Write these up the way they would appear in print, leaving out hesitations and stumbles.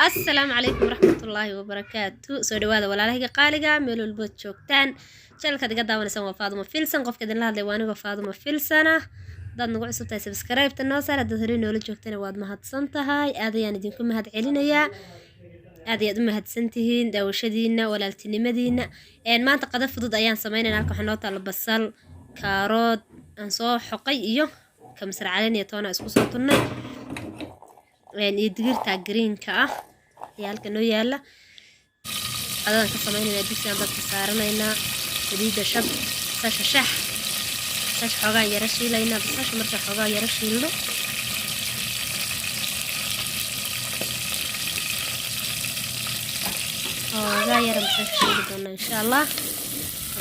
السلام عليكم ورحمة الله وبركاته سو دوادا walaalahayga qaaliga meel walba joogtaan channelka diga daawanaysan waa Faaduma Filsan qofka idin la hadlay waa aniga Faaduma Filsana dad nagu cusub tahay subscribe tan noo saar dad hore noola joogtana waad mahadsan tahay aad ayaan idinku mahad celinayaa aad ayaad u mahadsan tihiin daawashadiina walaaltinimadiina maanta qada fudud ayaan sameynaa halka waxaan noo taal basal kaarod aan soo xoqay iyo kamsar caleen iyo toona isku soo tunnay iyo digirta greenka ah iyo halka noo yaala adaan ka sameynaa digsi aan dadka saaranayna saliida shab shax xogaa yara shiilayna basasha marka xogaa yara shiilno xogaa yara basasha shiili doona insha allah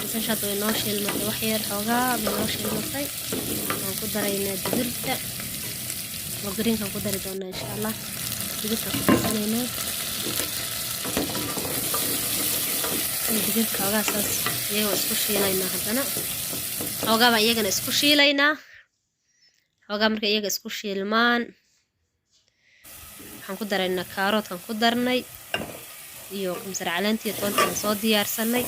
basasha hadda way noo shiilmatay wax yar xogaa bay noo shiilmatay waan ku daraynaa digirta وقرين كان قدر يدونا إن شاء الله دقيقة قصصنا دقيقة أوقع أساس يجوا إسكوشي لينا هذانا أوقع ما يجنا إسكوشي لينا أوقع مركي يجا إسكوشي المان هنقدر إن كاروت هنقدرني يو كمسر علانتي طول صوت ديار سني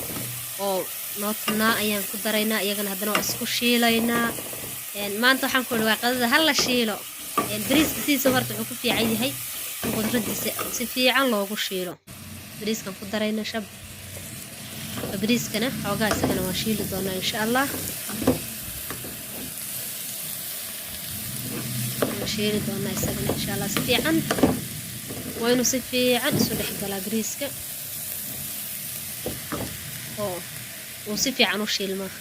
أو نوتنا أيام قدرنا يجنا هذانا إسكوشي لينا يعني ما أنتو حنقول واقع هلا شيلو البريس كسيسو horta wuxuu ku fiican yahay qudradiisa si fiican loogu shiilo bariiskan ku darayna shab bariiskana xoogaa isagana waa shiili doonaa insha Allah shiili doonaa isagana insha Allah si fiican waa inuu si fiican isu dhex galaa bariiska oo uu si fiican u shiilmaa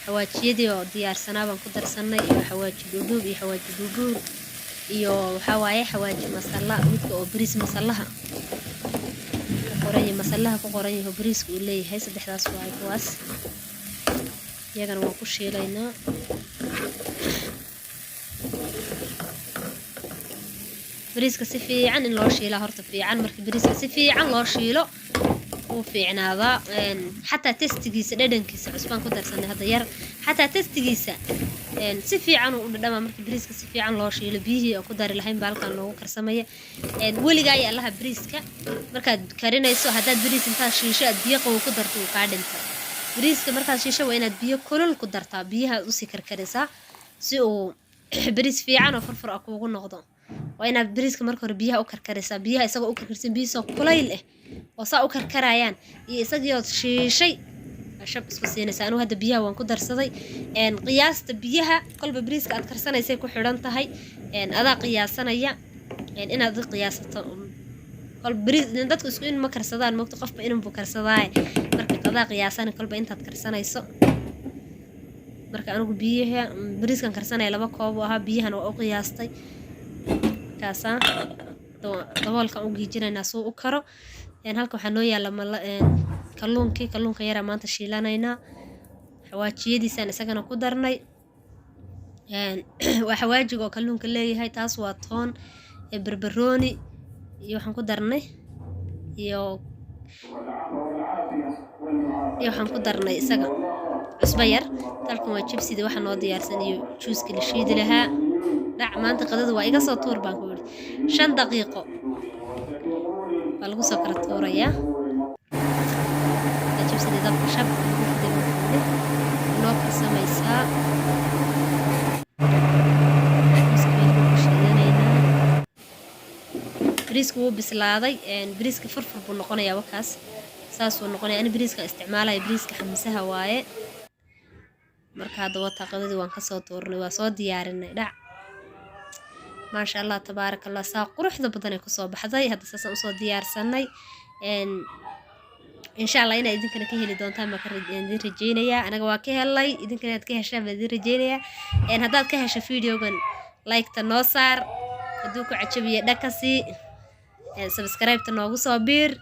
xawaajiyadii oo diyaarsanaa baan ku darsanay iyo xawaaji duduub iyo xawaaji duduub iyo waxa waaye xawaaji masala midka oo bariis masalaha ku qoran yahay bariisku uu leeyahay saddexdaas waa kuwaas iyagana waan ku shiilaynaa bariiska si fiican in loo shiilo horta fiican markii bariiska si fiican loo shiilo uu fiicnaada xataa testigiisa dhadhankiisa cusbaan ku darsanay hadda yar xataa testigiisa si fiican uu dhadhama markii bariiska si fiican loo shiilo biyihii oo ku dari lahayn baalkan loogu karsamaya weligaa ay allaha bariiska markaad karinayso haddaad bariis intaad shiisho aad biyo qabow ku darto uu kaa dhinta bariiska markaad shiisho waa inaad biyo kulul ku dartaa biyaha usii karkarisaa si uu bariis fiican oo furfur ah kuugu noqdo waa inaad bariiska marka hore biyaha u karkarisaa biyaha isagoo u karkarsan biyihiisoo kulayl ah oo saa u karkarayaan iyo isagii oo shiishay shab isku siinaysa anuu hadda biyaha waan ku darsaday qiyaasta biyaha kolba bariiska aad karsanaysay ku xidhan tahay adaa qiyaasanaya inaad qiyaasato kol bariis dadku isku in ma karsadaan moogto qofba inuu buu karsadaaye marka adaa qiyaasana kolba intaad karsanayso marka anigu biyaha bariiskan karsanaya 2 koob oo ahaa biyahan waa u qiyaastay kaasa daboolkan u giijinaynaa suu u karo halka waxaa noo yaala kalluunka yara maanta shiilanaynaa xawaajiyadiisaan isagana ku darnay waa xawaajiga oo kalluunka leeyahay taas waa toon barbarooni iyo waxaan ku darnay iyo waxaan ku darnay isaga cusbo yar halkan waa jibsidii waxa noo diyaarsan iyo juuska la shiidi lahaa dhac maanta qadada waa iga soo tuur baan ku yiri 5 daqiiqo waa lagu soo kala tuurayaa jibsidii dabka shab noo karsamaysaa bariisku wuu bislaaday bariiska furfur buu noqonayaa wakaas saasuu noqonaya ani bariiska isticmaalaya bariiska xamsaha waaye marka hadda wata qadadii waan ka soo tuurnay waa soo diyaarinay dhac ما شاء الله تبارك الله ساق قروح ذا بدنا كسو بحذاي هذا ساسا usoo diyaarsanay إن شاء الله إنا إذن كنا كهلي دونتا ما كان رجينيا أنا جوا كهلاي إذن كنا كهشة بدي رجينيا إن هذا كهشة فيديو من لايك تنوصر دوكو عجبية دكسي سبسكرايب تنوغو صابير